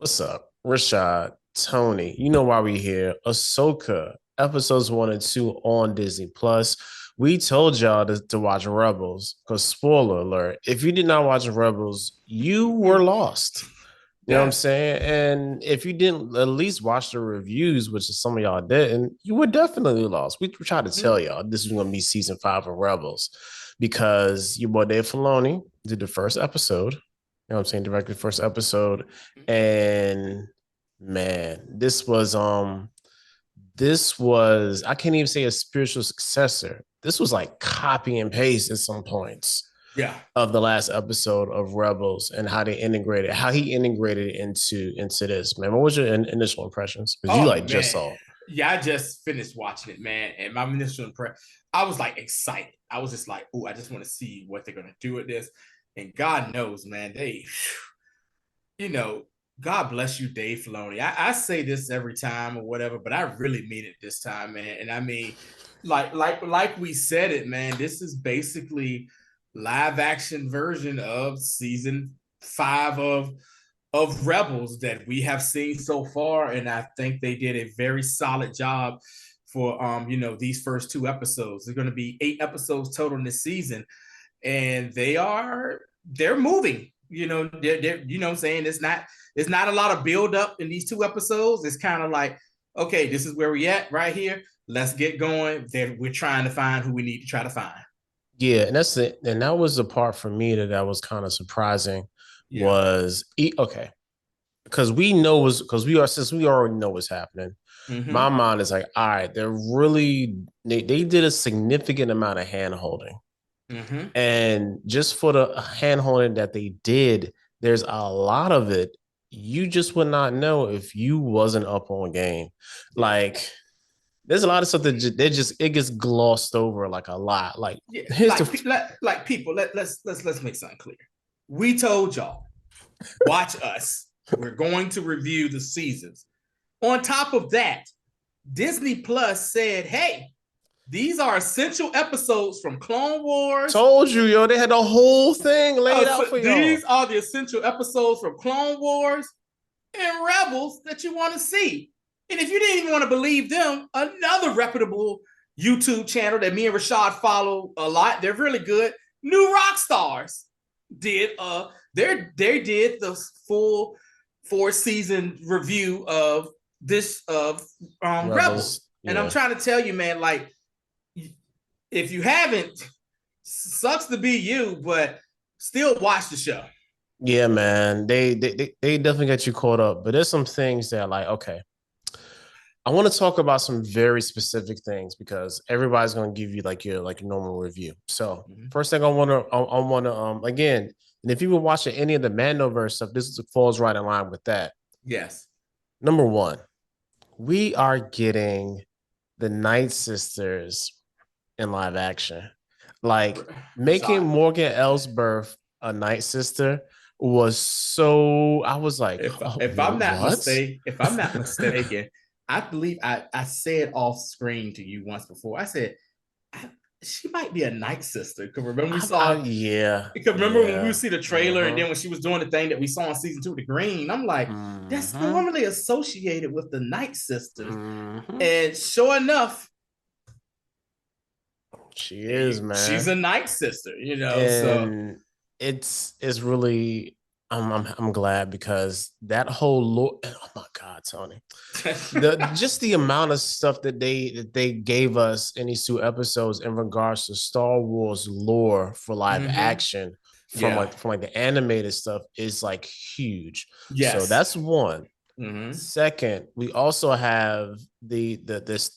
What's up? Rashad, Tony. You know why we here. Ahsoka, episodes 1 and 2 on Disney Plus. We told y'all to watch Rebels because spoiler alert, if you did not watch Rebels, you were lost. You know what I'm Yes. saying? And if you didn't at least watch the reviews, which is some of y'all didn't, you were definitely lost. We tried to tell Mhm. y'all this was going to be season 5 of Rebels because your boy Dave Filoni did the first episode. You know what I'm saying? Directed the first episode. And man, this was I can't even say a spiritual successor. This was like copy and paste at some points Yeah. of the last episode of Rebels and how he integrated it into this. Man, what was your initial impressions? Because you Oh like just man. saw it. Yeah, I just finished watching it, man. And my initial impression, I was like excited. I was just like, oh, I just want to see what they're gonna do with this. And God knows, man, you know, God bless you, Dave Filoni. I say this every time or whatever, but I really mean it this time, man. And I mean, like we said it, man. This is basically live action version of season 5 of Rebels that we have seen so far, and I think they did a very solid job for these first 2 episodes. There's going to be 8 episodes total in this season, and they're moving. They're you know what I'm saying, it's not a lot of build up in these 2 episodes. It's kind of like, okay, this is where we at right here. Let's get going. Then we're trying to find who we need to try to find. Yeah, and that's it. And that was the part for me that was kind of surprising Yeah. was okay. Because we are since we already know what's happening. My Mm-hmm. mind is like, all right, they did a significant amount of hand holding. Mm-hmm. And just for the hand holding that they did, there's a lot of it you just would not know if you wasn't up on game. Yeah. Like there's a lot of stuff that just it gets glossed over like a lot. Like Yeah, here's the like people. Let's make something clear. We told y'all, watch us. We're going to review the seasons. On top of that, Disney Plus said, "Hey, these are essential episodes from Clone Wars. told you, yo, they had the whole thing laid out So for these y'all. are the essential episodes from Clone Wars and Rebels that you want to see." And if you didn't even want to believe them, another reputable YouTube channel that me and Rashad follow a lot, they're really good. New Rock Stars did they did the full 4 season review of this of Rebels. Rebels, And I'm yeah. trying to tell you, man, like, if you haven't, sucks to be you, but still watch the show. Yeah, man. They definitely got you caught up. But there's some things that like, okay, I want to talk about some very specific things because everybody's gonna give you like your like normal review. So Mm-hmm. first thing I wanna again, and if you've been watching any of the Mandoverse stuff, this falls right in line with that. Yes. Number one, we are getting the Night Sisters in live action. Like making Rashad, Morgan Elsbeth a Night Sister was so I was like, if oh, if I'm not what? mistaken, I believe I said off screen to you once before. I said, she might be a Night Sister. Because remember we saw, Yeah, because remember when we yeah. see the trailer, and Mm-hmm. then when she was doing the thing that we saw in season 2, the green, I'm like, that's Mm-hmm. normally associated with the Night Sisters. Mm-hmm. And sure enough, She is, she's man. a Night Sister, so And it's really I'm glad because that whole oh my god, Tony. The just the amount of stuff that they gave us in these 2 episodes in regards to Star Wars lore for live mm-hmm. action Yeah. from like the animated stuff is like huge. So Yes. that's one. Mm-hmm. Second, we also have the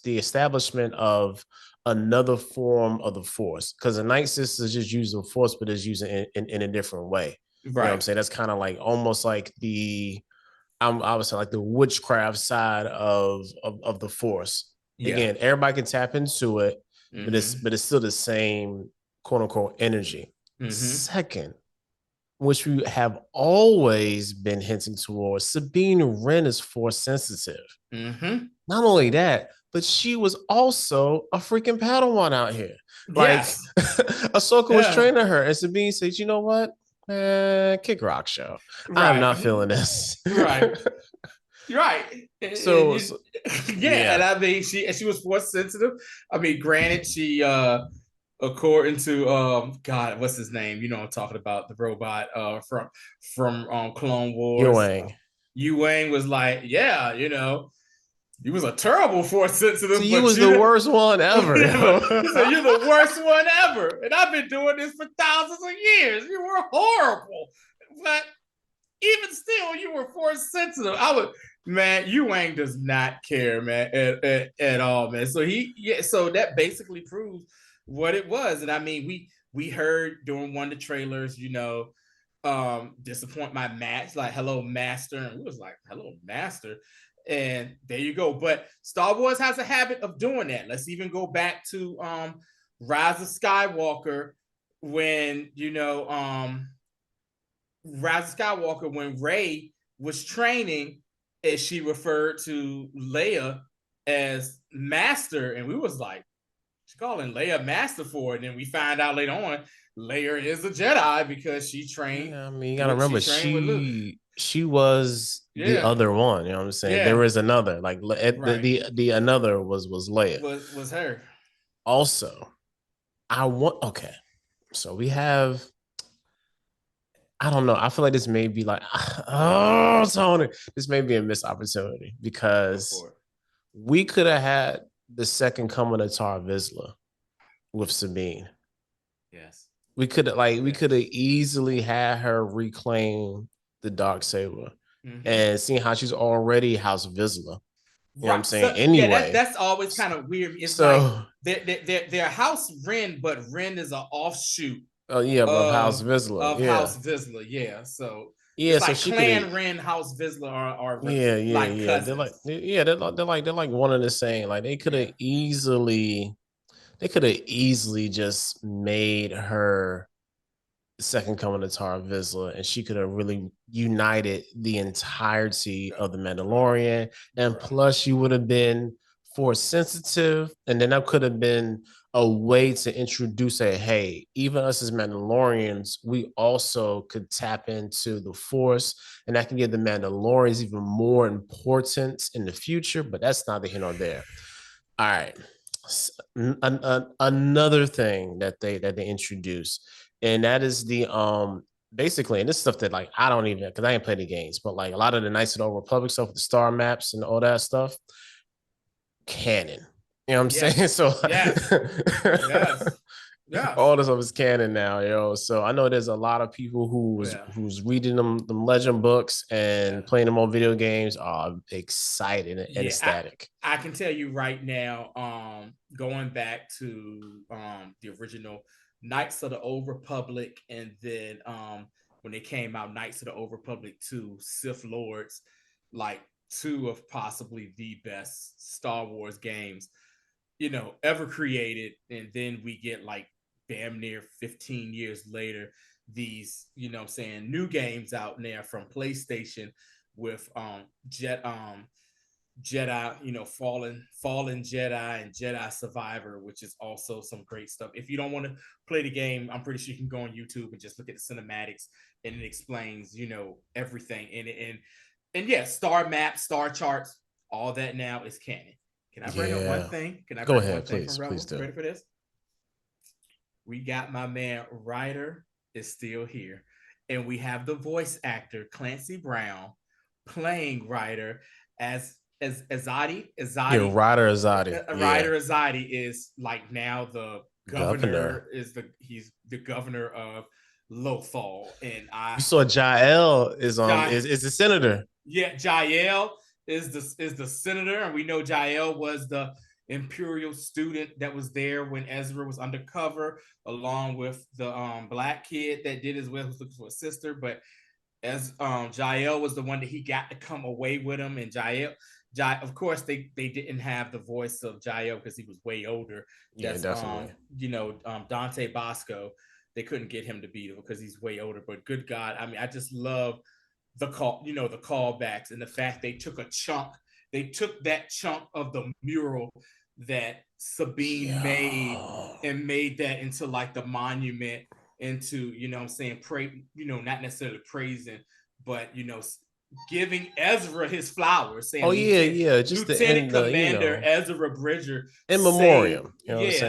establishment of another form of the force because the Night Sisters just use the force, but is using it in a different way. You know what I'm Right. saying? That's kind of like almost like I would say like the witchcraft side of the force. Yeah. Again, everybody can tap into it, Mm-hmm. but it's still the same quote unquote energy. Mm-hmm. Second, which we have always been hinting towards, Sabine Wren is force sensitive. Mm-hmm. Not only that, but she was also a freaking Padawan out here. Like Yes. Ahsoka was Yeah. training her, and Sabine said, "You know what? Kick Rock show. I'm Right, not feeling this. right, right. so, so Yeah, and yeah, I mean, she was force sensitive. I mean, granted, she according to God, what's his name? You know, I'm talking about the robot from Clone Wars. Wang. Yu Wang was like, yeah, you was a terrible force So sensitive, you but was the you worst one ever. he said you're the worst one ever, and I've been doing this for thousands of years. You were horrible, but even still, you were force sensitive. I would, man. Yu Wang does not care, man, at all, man. So so that basically proves what it was. And I mean, we heard during one of the trailers, disappoint my match, like hello master, and we was like hello master, and there you go. But Star Wars has a habit of doing that. Let's even go back to Rise of Skywalker, when Rise of Skywalker, when Rey was training, and she referred to Leia as master, and we was like, she's calling Leia master for it. And then we find out later on, Leia is a Jedi because she trained Yeah, I mean, you gotta with remember Luke. she was the Yeah, other one. You know what I'm saying? There yeah, was another, like right. the another was Leia. Was her? Also, I want okay. So we have. I don't know. I feel like this may be like, oh, Tony, this may be a missed opportunity Go because for it. we could have had the second coming of Tar Vizsla with Sabine. Yes. We Yes. could have easily had her reclaim the dark saber, Mm-hmm. and seeing how she's already House Vizsla. You know what I'm Right. saying? So yeah, Anyway, that's always kind of weird. It's like so they're House Ren, but Ren is an offshoot yeah, of House of Vizsla. House Yeah. Vizsla. Yeah. So Yeah, it's so like she could have. Clan Ren, House Vizsla are Yeah, yeah, like yeah. They're like, cousins. yeah, they're like one and the same. Like Yeah. they could have easily just made her second coming to Tara Vizsla, and she could have really united the entirety of the Mandalorian. And Bruh. plus, she would have been force sensitive, and then that could have been a way to introduce a hey, even us as Mandalorians, we also could tap into the Force, and that can give the Mandalorians even more importance in the future. But that's neither here nor there. All right. Another thing that they introduced, and that is the basically, and this stuff that like I don't even because I ain't played the games, but like a lot of the Knights of the Old Republic stuff, the star maps and all that stuff, canon. You know what I'm saying? Yes. So Yes. Yes. Yes. all this stuff is canon now, yo. So I know there's a lot of people Yeah. who's reading them legend books Yeah. and playing them on video games are excited and Yeah. ecstatic. I can tell you right now, going back to the original Knights of the Old Republic, and then when they came out, Knights of the Old Republic 2, Sith Lords, like two of possibly the best Star Wars games, ever created. And then we get like damn near 15 years later, these, I'm saying, new games out there from PlayStation with Jedi, Fallen Jedi and Jedi Survivor, which is also some great stuff. If you don't want to play the game, I'm pretty sure you can go on YouTube and just look at the cinematics, and it explains, everything in it. And yeah, star maps, star charts, all that now is canon. Can I bring up one Yeah. thing? Can I Go bring up one ahead, thing from please. Please Rebels? do. Ready for this? We got my man Ryder is still here, and we have the voice actor Clancy Brown playing Ryder as Azadi. Yeah, Azadi Ryder Azadi. Yeah. Ryder Azadi is like now the Governor. governor. He's the governor of Lothal, and You saw Jael Jai, is the senator. yeah, Jael is the senator, and we know Jael was the imperial student that was there when Ezra was undercover, along with the black kid that did as well, who's looking for a sister. But as Jael was the one that he got to come away with him, and of course, they didn't have the voice of Jael because he was way older. Yeah, That's definitely. Dante Bosco. They couldn't get him to beat him because he's way older. But good God, I mean, I just love the callbacks, and the fact they took that chunk of the mural that Sabine made Yo. and made that into like the monument into, what I'm saying, not necessarily praising, but giving Ezra his flowers, Oh saying yeah, yeah. Just the Lieutenant end, Commander Ezra Bridger in saved, memoriam. You know what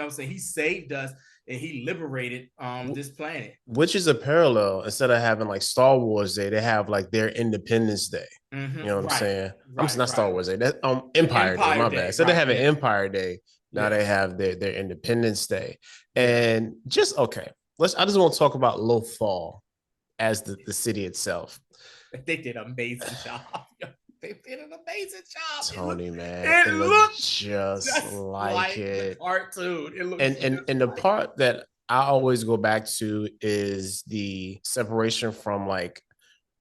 I'm saying? he saved us and he liberated this planet. Which is a parallel. Instead of having like Star Wars Day, they have like their Independence Day. You know what I'm Right, saying? I'm right, not Star right. Wars Day. That Empire Day. Empire My bad. Day, So they right? have an Yes, Empire Day. Now they yes, have their Independence Day. yeah. And just okay. I just want to talk about Lothal as the city itself. They did an amazing job. They did an amazing job. Tony, man, It it looked looked just just like like the it. cartoon. It looks And just the like. part that I always go back to is the separation from like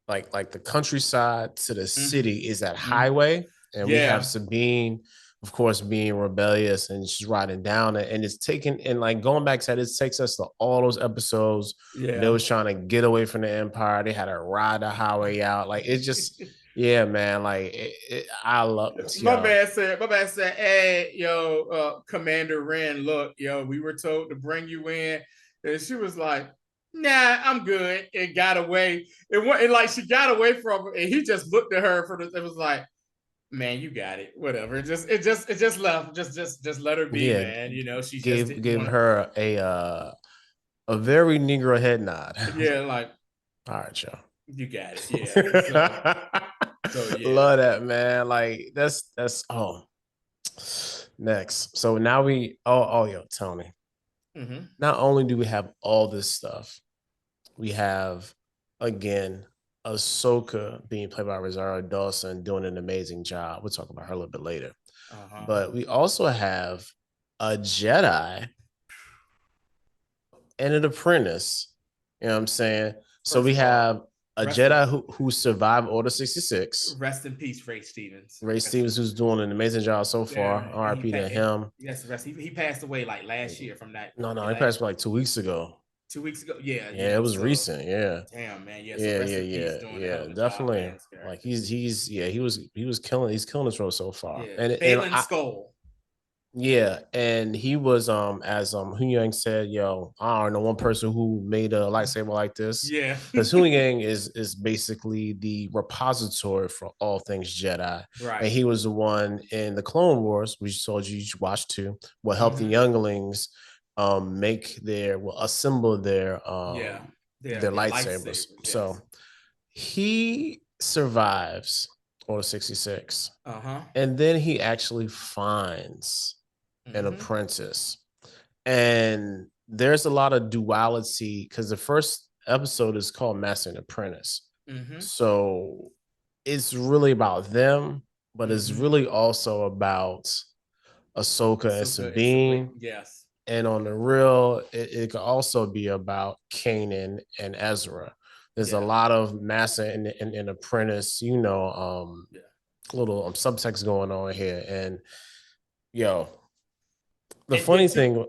the countryside to the city is that highway, and we have Yeah, Sabine, of course, being rebellious, and she's riding down it, and it's taken and like going back to that, it takes us to all those episodes when they yeah. was trying to get away from the empire. They had to ride the highway out, like it just, yeah, man, like I love, yo, My man said, hey, Commander Wren, look, we were told to bring you in. And she was like, nah, I'm good. And got away. And like she got away from him, and he just looked at her it was like, man, you got it. Whatever. It just left. Just let her be, yeah, man. She just didn't gave want her a very Negro head nod. to. Yeah, like, All right, y'all. you got it. Yeah. So yeah. Love that, man. Like that's next. So now yo, Tony. Mm-hmm. Not only do we have all this stuff, we have again Ahsoka being played by Rosario Dawson doing an amazing job. We'll talk about her a little bit later. Uh-huh. But we also have a Jedi and an apprentice. You know what I'm saying? So First we of all, have a rest in Jedi who survived Order 66. rest in peace, Ray Stevens. Ray Stevens, who's doing an amazing job so Yeah, far. and he RIP to him. yes, rest. He passed away like last year from that. No, he Like passed like 2 weeks ago. 2 weeks ago. Yeah, Yeah, it was So recent. Yeah. damn, man. Yeah. So rest in peace, doing a hell Yeah. of a job, Definitely. man. This Like character. he was killing. He's killing this role so far. Yeah, And Balin I, Skull. yeah, and he was as Hu Yang said, yo, I don't know one person who made a lightsaber like this. Yeah. Because Hu Yang is basically the repository for all things Jedi. And Right. he was the one in the Clone Wars, which told you watched too, what helped the younglings assemble Yeah. their Their lightsabers. lightsabers. So Yes. he survives Order 66. Uh huh. And then he actually finds an apprentice. And there's a lot of duality because the first episode is called Master and Apprentice. So it's really about them, but it's really also about Ahsoka and Sabine. Yes. And on the real, it could also be about Kanan and Ezra. There's a lot of Master and Apprentice, little subtext going on here. And yo, the funny thing, go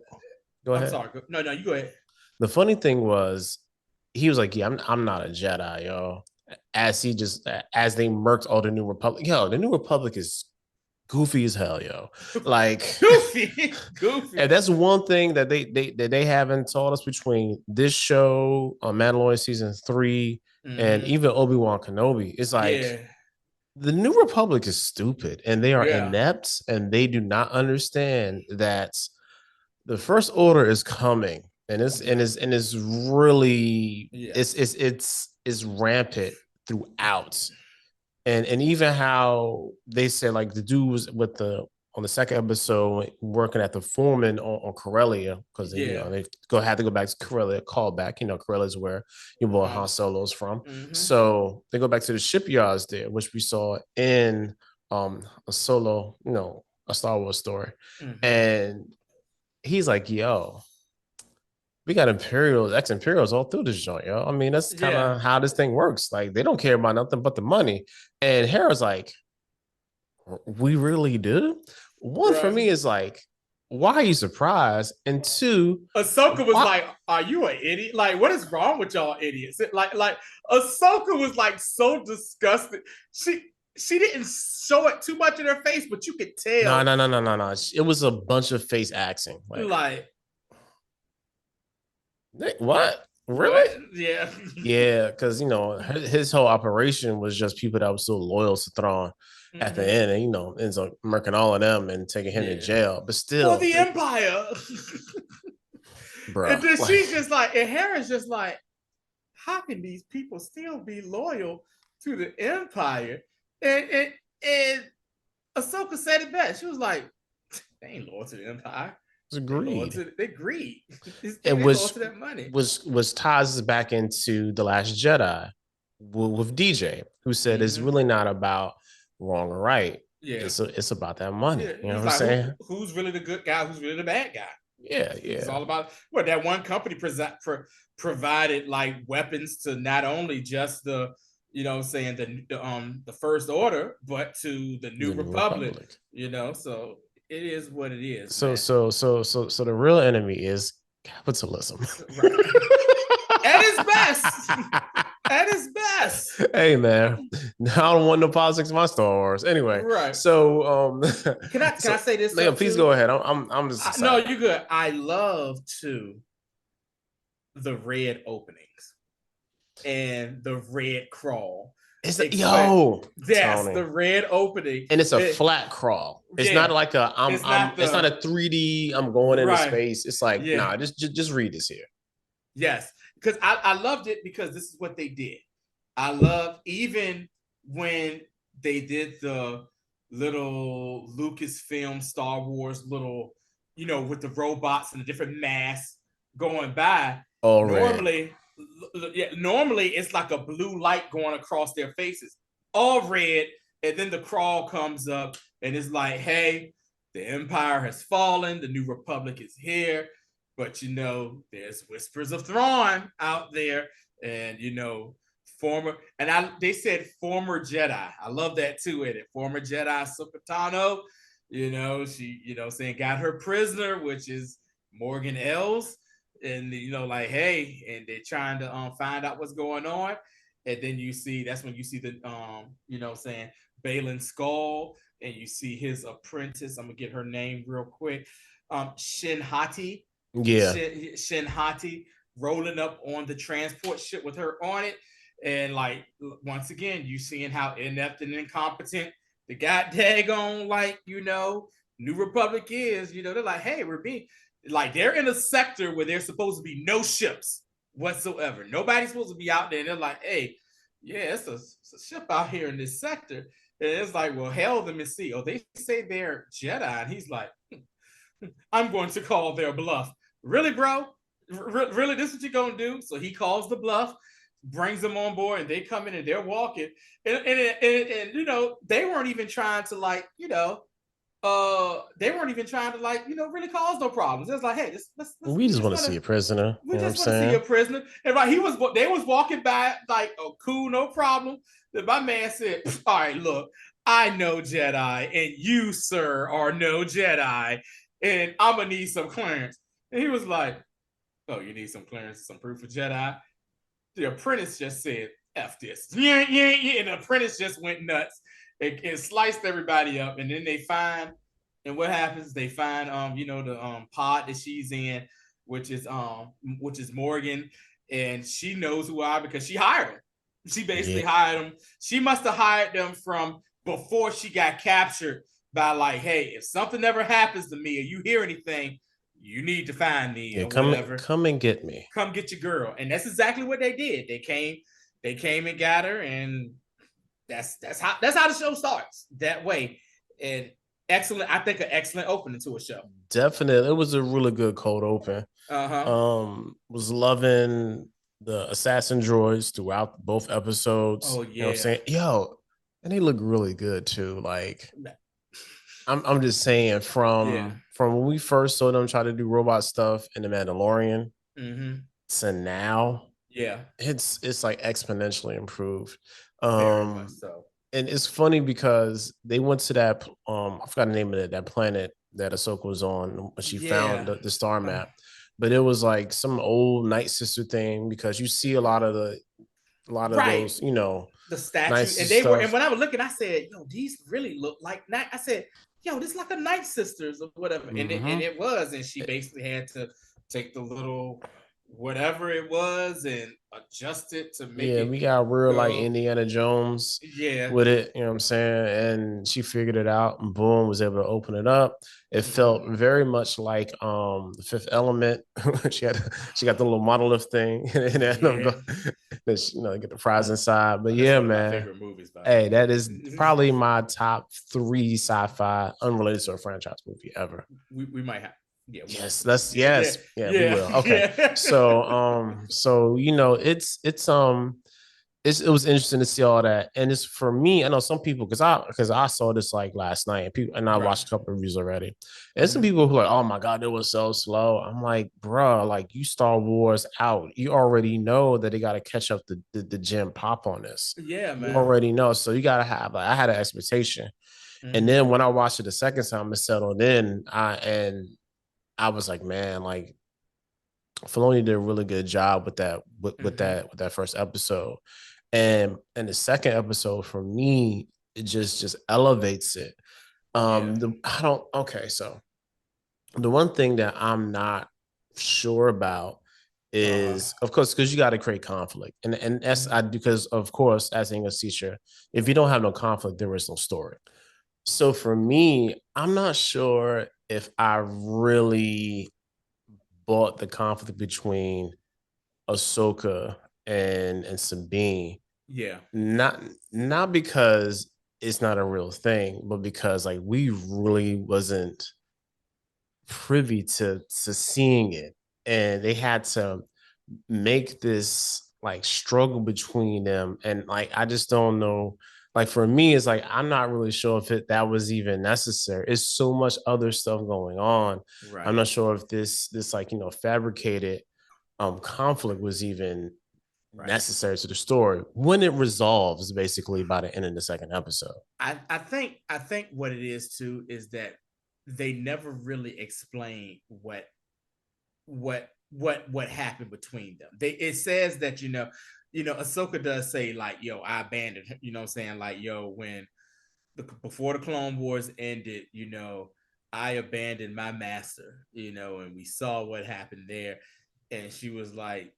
I'm ahead. sorry. No, you go ahead. The funny thing was, he was like, "Yeah, I'm not a Jedi, yo." As they murked all the New Republic, yo, the New Republic is goofy as hell, yo. Like goofy. And that's one thing that they haven't taught us between this show on Mandalorian season 3 and even Obi-Wan Kenobi. It's like the New Republic is stupid and they are inept and they do not understand that the First Order is coming and it's really it's rampant throughout. And even how they said like the dude was with the on the second episode working at the foreman on Corellia because they had to go back to Corellia, call back. Corellia is where your boy Han Solo is from. So they go back to the shipyards there, which we saw in a Solo, a Star Wars story. And he's like, yo, we got ex-Imperials all through this joint, yo. I mean, that's kind of how this thing works. Like, they don't care about nothing but the money. And Hera's like, we really do? One, for me, is like, why are you surprised? And two, Ahsoka was like, are you an idiot? Like, what is wrong with y'all idiots? Like Ahsoka was like so disgusted. She didn't show it too much in her face, but you could tell. No. It was a bunch of face acting. Like What? Really? What? Yeah. Yeah, because his whole operation was just people that were so loyal to Thrawn at the Mm-hmm. end, and ends up murking all of them and taking him to Yeah. jail. But For still, the Empire. bro, And then like she's just like, and Hera's just like, how can these people still be loyal to the Empire? And Ahsoka said it best. She was like, they ain't loyal to the Empire. it's They loyal agreed. to they greed. It They loyal was to that money. ties us back into the Last Jedi with DJ, who said it's Mm-hmm. really not about wrong or right. Yeah. It's about that money. Yeah. You know He's what I'm like, saying? who's really the good guy? Who's really the bad guy? Yeah, It's yeah. all about what that one company provided like weapons to not only just the saying the first order, but to the New The New Republic. Republic. So it is what it is, So man. so the real enemy is capitalism. Right. At its best. At its best. Hey man, I don't want no politics in my Star Wars. Anyway, Right. so Can I say this Liam, stuff please too? go ahead. I'm just No, excited. you're good. I love the red openings and the red crawl. It's Expect yo, yes, Tony, the red opening. and it's a flat crawl. It's not Yeah, like a it's not it's not the a 3D. I'm going into right. space. It's like Yeah, nah, just read this here. yes, because I loved it because this is what they did. I love even when they did the little Lucasfilm Star Wars little, with the robots and the different masks going by. All red. Normally, yeah, normally it's like a blue light going across their faces, all red, and then the crawl comes up and it's like, hey, the Empire has fallen, the New Republic is here, but there's whispers of Thrawn out there, and former, and they said former Jedi. I love that too. In it, former Jedi Ahsoka, she saying got her prisoner, which is Morgan Els, and like hey, and they're trying to find out what's going on, and then that's when you see the saying Balin Skull, and you see his apprentice. I'm gonna get her name real quick. Shin Hati. Yeah. Shin Hati rolling up on the transport ship with her on it. And like once again, you seeing how inept and incompetent the god daggone New Republic is. They're like, hey, we're being like they're in a sector where there's supposed to be no ships whatsoever. Nobody's supposed to be out there. And they're like, hey, yeah, it's a ship out here in this sector. And it's like, well, hail them and see. Oh, they say they're Jedi. And he's like, I'm going to call their bluff. Really, bro? Really, this is what you're going to do? So he calls the bluff, brings them on board, and they come in and they're walking. And they weren't even trying to really cause no problems. It was like, hey, We just want to see a prisoner. we You know what I'm just want to see a saying? prisoner. And they was walking by like, oh, cool, no problem. Then my man said, all right, look, I know Jedi, and you, sir, are no Jedi, and I'm gonna need some clearance. And he was like, oh, you need some clearance, some proof of Jedi? The apprentice just said, F this. Yeah, yeah, yeah. And the apprentice just went nuts and sliced everybody up. And then they find, and what happens? They find the pod that she's in, which is Morgan, and she knows who I because she hired him. She basically Yeah. hired him. She must have hired them from before she got captured by like, hey, if something ever happens to me or you hear anything, you need to find me Yeah, or whatever. come and get me. Come get your girl. And that's exactly what they did. They came and got her, and that's how the show starts that way. And excellent, I think an excellent opening to a show. Definitely. It was a really good cold open. Uh-huh. Was loving the assassin droids throughout both episodes. Oh You know what I'm yeah. saying? Yo, and they look really good too. Like I'm just saying from when we first saw them try to do robot stuff in the Mandalorian to now, Yeah. it's like exponentially improved. Very much so. And it's funny because they went to that I forgot the name of it, that planet that Ahsoka was on when she found the star map. But it was like some old Night Sister thing because you see a lot of those, the statue. nice And stuff. and when I was looking, I said, yo, these really look like night. I said, yo, this is like a Night Sisters or whatever. And it was, and she basically had to take the little whatever it was and adjust it to make Yeah, it we got real like go. Indiana Jones Yeah. with it, you know what I'm saying? And she figured it out and boom, was able to open it up. It felt Mm-hmm. very much like the Fifth Element. She got the little monolith thing and then Yeah. get the fries inside. But That's yeah, one of my man. favorite movies, by the Hey, way. that is probably my top three sci-fi unrelated to a franchise movie ever. We might have, yeah, we'll have Yes, to do. that's Yeah, yeah, yes. Yeah, we yeah, will. Okay. yeah. So it was interesting to see all that. And it's for me, I know some people because I saw this like last night and I Right. watched a couple of reviews already. And some Mm-hmm. people who are like, oh my God, it was so slow. I'm like, bro, like you Star Wars out. You already know that they gotta catch up the gym pop on this. Yeah, You man. already know. So you gotta have like I had an expectation. And Mm-hmm. then when I watched it the second time, it settled in. I was like, man, like Filoni did a really good job with that Mm-hmm. with that first episode, and the second episode for me it just elevates it. Yeah. I don't okay, so the one thing that I'm not sure about Uh-huh. is, of course, because you got to create conflict, and that's Mm-hmm. I because of course as an English teacher, if you don't have no conflict, there is no story. So for me, I'm not sure if I really bought the conflict between Ahsoka and Sabine. Yeah. Not not because it's not a real thing, but because like we really wasn't privy to seeing it. And they had to make this like struggle between them. And like I just don't know. Like for me, it's like I'm not really sure if that was even necessary. It's so much other stuff going on. I'm Right. not sure if this like fabricated conflict was even Right. necessary to the story when it resolves basically by the end of the second episode. I think what it is too is that they never really explain what happened between them. It says that Ahsoka does say like, yo, I abandoned her, you know what I'm saying? Like, yo, when before the Clone Wars ended, I abandoned my master, and we saw what happened there. And she was like,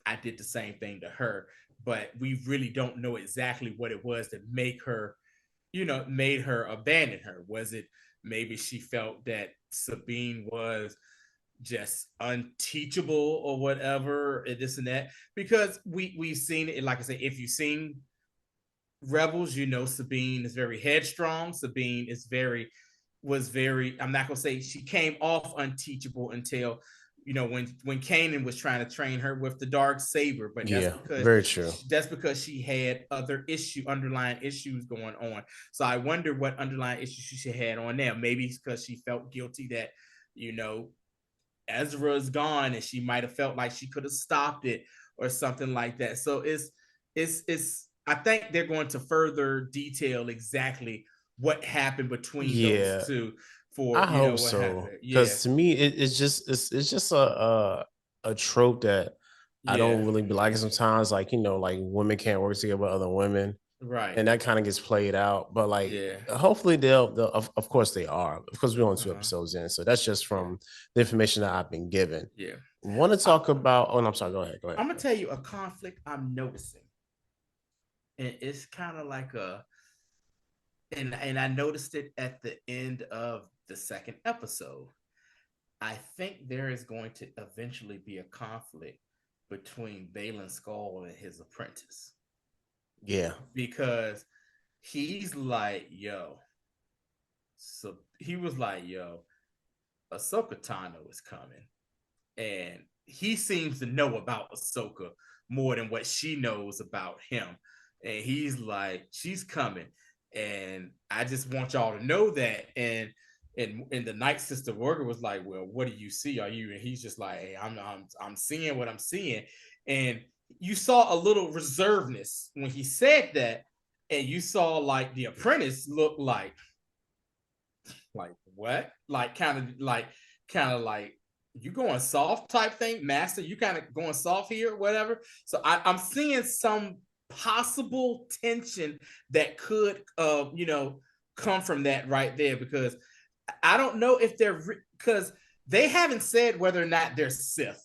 I did the same thing to her, but we really don't know exactly what it was that made her abandon her. Was it maybe she felt that Sabine was just unteachable or whatever, and this and that? Because we've seen it, like I say, if you've seen Rebels, Sabine is very headstrong. Sabine was very, I'm not gonna say she came off unteachable until when Kanan was trying to train her with the dark saber, but Yeah, very true. that's because she had other underlying issues going on. So I wonder what underlying issues she had on there. Maybe it's because she felt guilty that you know Ezra is gone, and she might have felt like she could have stopped it or something like that. So it's I think they're going to further detail exactly what happened between those Yeah, two I for hope what so. happened. Yeah, Because to me, it's just a trope that I yeah, don't really be liking sometimes. Like like women can't work together with other women, right, and that kind of gets played out. But like, yeah, hopefully they'll of course they are. Of course, we're only two uh-huh, episodes in, so that's just yeah, from the information that I've been given. yeah. Want to I, talk about? Oh, no, I'm sorry. Go ahead. Go ahead. I'm gonna tell you a conflict I'm noticing, and it's kind of like and I noticed it at the end of the second episode. I think there is going to eventually be a conflict between Balin Skull and his apprentice, Yeah, because he's like, yo, so he was like, yo, Ahsoka Tano is coming, and he seems to know about Ahsoka more than what she knows about him. And he's like, she's coming, and I just want y'all to know that. And the Night Sister Worker was like, well, what do you see? Are you? And he's just like, hey, I'm seeing what I'm seeing. And you saw a little reservedness when he said that, and you saw like the apprentice look like what? Like kind of like you going soft type thing, master. You kind of going soft here, whatever. So I'm seeing some possible tension that could come from that right there, because I don't know if they're because they haven't said whether or not they're Sith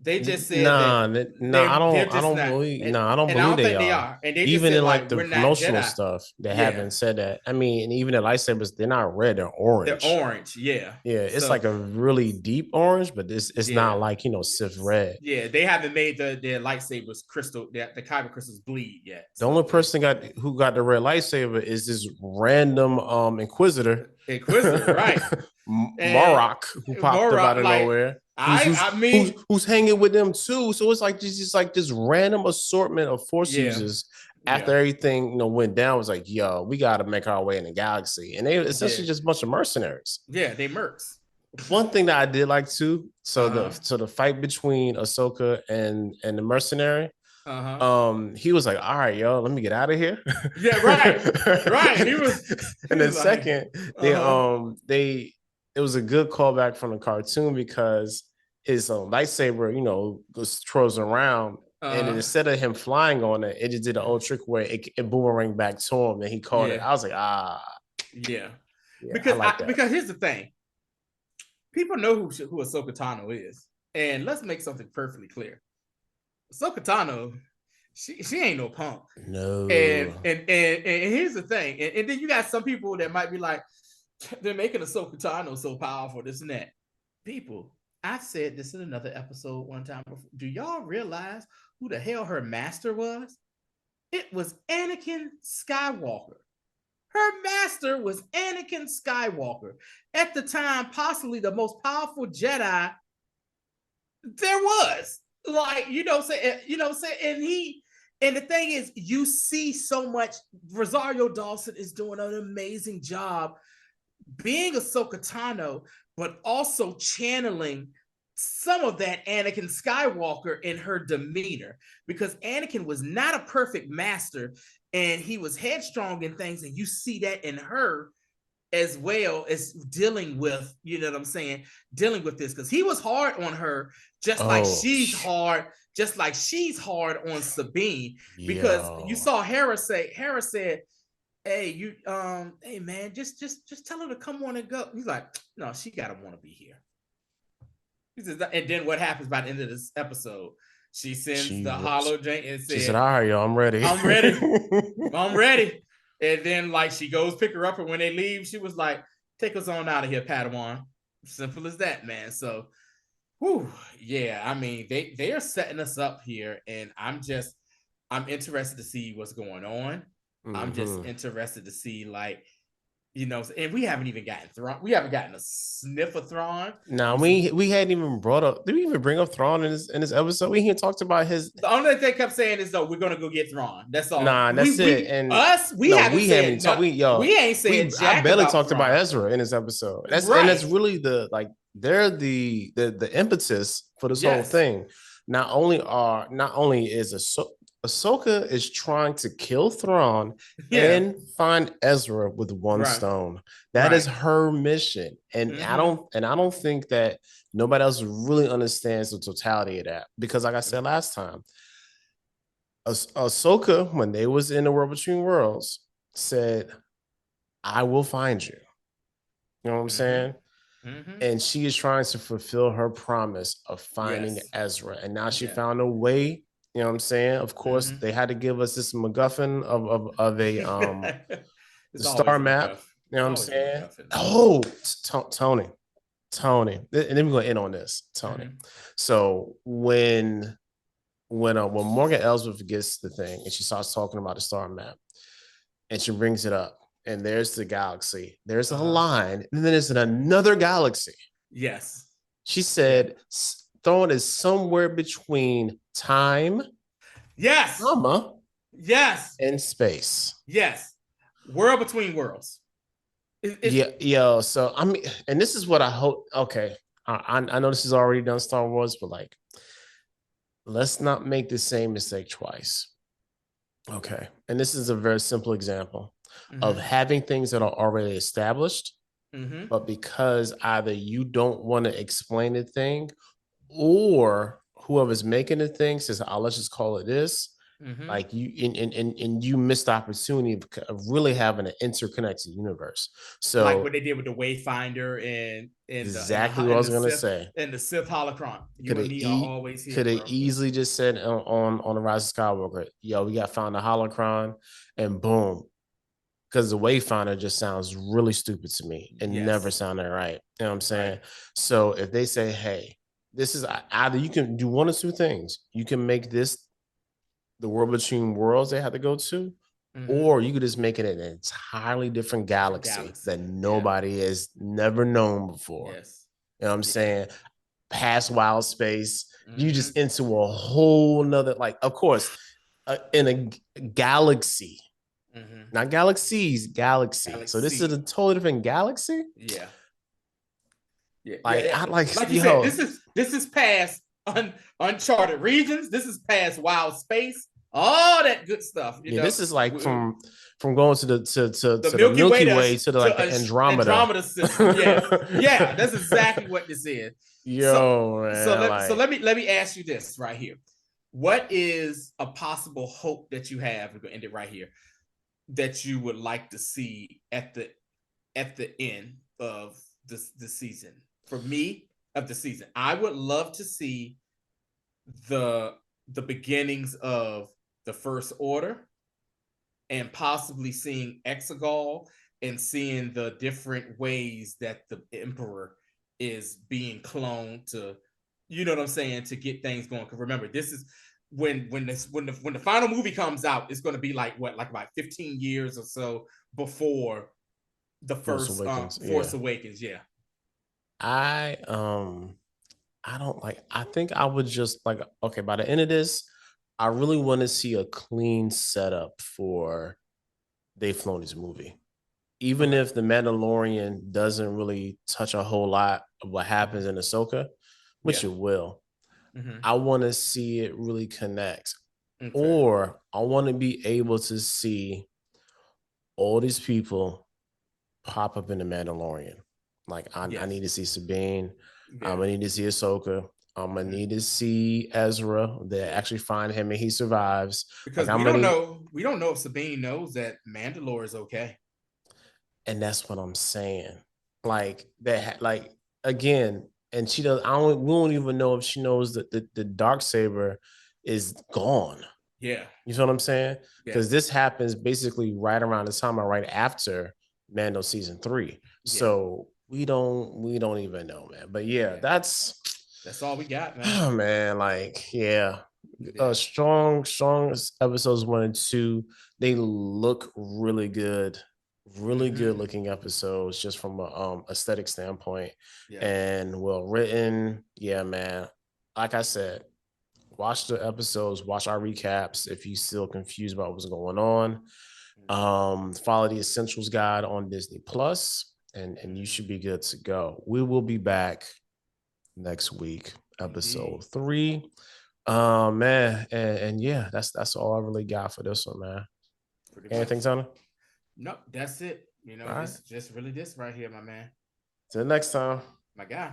They just said that Nah, nah, they're I just don't not, believe. Nah, I don't and I believe don't they think they are. are. And they just Even said in like like the we're not promotional Jedi. stuff, they Yeah, haven't said that. I mean, and even the lightsabers, they're not red; they're they're orange. orange. Yeah. Yeah, it's So like a really deep orange, but it's yeah, not like Sith red. yeah, they haven't made their lightsabers crystal, the kyber crystals bleed yet. The only So person who got the red lightsaber is this random Inquisitor, Inquisitor, right? And Marok, who popped up Mora, out of like nowhere. Who's I mean, who's hanging with them too. So it's like just like this random assortment of force yeah, users yeah, after everything went down. Was like, yo, we got to make our way in the galaxy, and they yeah, essentially just a bunch of mercenaries. yeah. They mercs. One thing that I did like too, so Uh huh. the fight between Ahsoka and the mercenary, Uh huh. he was like, all right, yo, let me get out of here. Yeah, right, right. He And then was like, second, uh huh. they it was a good callback from the cartoon because his lightsaber, goes throws around, and Uh instead of him flying on it, it just did an old trick where it boomeranged back to him, and he caught it. yeah, I was like, yeah. yeah, I like that. Because here's the thing, people know who Ahsoka Tano is, and let's make something perfectly clear. Ahsoka Tano, she ain't no punk. No, And here's the thing, and then you got some people that might be like, they're making Ahsoka Tano so powerful, this and that. People, I said this in another episode one time before. Do y'all realize who the hell her master was? It was Anakin Skywalker. Her master was Anakin Skywalker. At the time, possibly the most powerful Jedi there was. Like, and the thing is, you see so much. Rosario Dawson is doing an amazing job being Ahsoka Tano, but also channeling some of that Anakin Skywalker in her demeanor, because Anakin was not a perfect master and he was headstrong in things, and you see that in her as well as dealing with, you know what I'm saying, dealing with this, because he was hard on her, just like oh, she's hard on Sabine, because you yo, saw Hera said, hey, hey man, just tell her to come on and go. He's like, no, she gotta want to be here. He says, and then what happens by the end of this episode? She sends she the hollow drink and she said, said, all right, yo, I'm ready. I'm ready. I'm ready. And then like she goes pick her up, and when they leave, she was like, take us on out of here, Padawan. Simple as that, man. So whew, yeah, I mean, they are setting us up here, and I'm interested to see what's going on. I'm just Mm-hmm. interested to see, like, and we haven't even gotten Thrawn. We haven't gotten a sniff of Thrawn. Now we hadn't even brought up. Did we even bring up Thrawn in this episode? We even talked about his. The only thing they kept saying is, though, we're gonna go get Thrawn. That's all. Nah, that's it. And We no, haven't we haven't said even talked. no. We ain't said I jack barely about talked about Thrawn. Ezra in this episode. That's Right. really they're the impetus for this whole Yes. thing. Not only is Ahsoka is trying to kill Thrawn Yeah. and find Ezra with one Right. stone. That is Right. her mission, and I don't think that nobody else really understands the totality of that, because, like I said last time, Ahsoka, when they was in the World Between Worlds, said, "I will find you." You know what I'm saying? And she is trying to fulfill her promise of finding Yes. Ezra. And now she Yeah. found a way. You know what I'm saying? Of course, they had to give us this MacGuffin of a the It's star always a map. MacGuffin. You know It's what I'm always a saying? MacGuffin, man. Oh, Tony, and then we're gonna end on this, Tony. So when Morgan Elsbeth gets the thing and she starts talking about the star map, and she brings it up, and there's the galaxy, there's a line, and then there's another galaxy. Yes. She said Thrawn is somewhere between time, yes, comma, yes, and space. yes. World between worlds. Yeah, yo. So I mean, and this is what I hope. Okay, I know this is already done Star Wars, but like, let's not make the same mistake twice. Okay, and this is a very simple example of having things that are already established, but because either you don't want to explain the thing, or whoever's making the thing says, "Oh, let's just call it this," Mm-hmm. Like you and you missed the opportunity of really having an interconnected universe. Like So what they did with the Wayfinder and exactly what I was gonna say. the Sith holocron. Could You and have me are always here, could have bro. easily just said on the Rise of Skywalker, yo, we got found a holocron, and boom. Because the Wayfinder just sounds really stupid to me and never Yes. sounded right. You know what I'm Right. saying? So if they say, hey, this is either you can do one of two things. You can make this the world between worlds they have to go to, Mm-hmm. or you could just make it an entirely different Different galaxy that galaxy. Yeah. nobody has never known before. Yes. You know what I'm Yeah. saying? Past wild space, you Mm-hmm. just into a whole nother, like, of course, in a galaxy, Mm-hmm. not galaxies, galaxy. So this is a Galaxy. totally different galaxy. Yeah. Yeah. Yeah. Like Yeah. I like Like you said, yo, this is past uncharted regions. This is past wild space. All that good stuff. You yeah, know, this is like from going to the the the Milky Way Milky Way to the like to the Andromeda. Andromeda system. Yes, yeah, that's exactly what this is. So Yo, man, like let me ask you this right here. What is a possible hope that you have? We're gonna end it right here. That you would like to see at the end of the season. For me, of the season, I would love to see the the beginnings of the First Order and possibly seeing Exegol and seeing the different ways that the Emperor is being cloned to, you know what I'm saying, to get things going. Because remember, this is when the final movie comes out, it's going to be like what, like about 15 years or so before the Force first Awakens. Force Yeah. Awakens. Yeah. I I don't like I think I would just like okay, by the end of this, I really want to see a clean setup for Dave Filoni's movie. Even Okay. if the Mandalorian doesn't really touch a whole lot of what happens Mm-hmm. in Ahsoka, which Yeah. it will, Mm-hmm. I want to see it really connect. Okay. Or I want to be able to see all these people pop up in the Mandalorian. Like I Yes. need to see Sabine. Yeah. I need to see Ahsoka. I'm gonna Mm-hmm. need to see Ezra. They Yeah. actually find him and he survives. Like Because I'm gonna, we don't know if Sabine knows that Mandalore is okay. and that's what I'm saying. Like that, like again, and she does. I don't. We don't even know if she knows that the dark saber is gone. Yeah. You know what I'm saying? Yeah. Because this happens basically right around the time or right after Mando season 3. Yeah. So we don't even know, man. But yeah, Yeah. that's That's all we got, man. oh man, like yeah. Yeah. Strong episodes 1 and 2. They look really good Mm-hmm. looking episodes just from a aesthetic standpoint Yeah. and well written. Yeah, man. Like I said, watch the episodes, watch our recaps if you still confused about what's going on. Follow the Essentials Guide on Disney Plus, and you should be good to go. We will be back next week, Indeed. episode 3. Man, and yeah, that's all I really got for this one, man. Pretty Anything, much. Tony? Nope, that's it. You All know, right. just really this right here, my man. Till next time. My guy.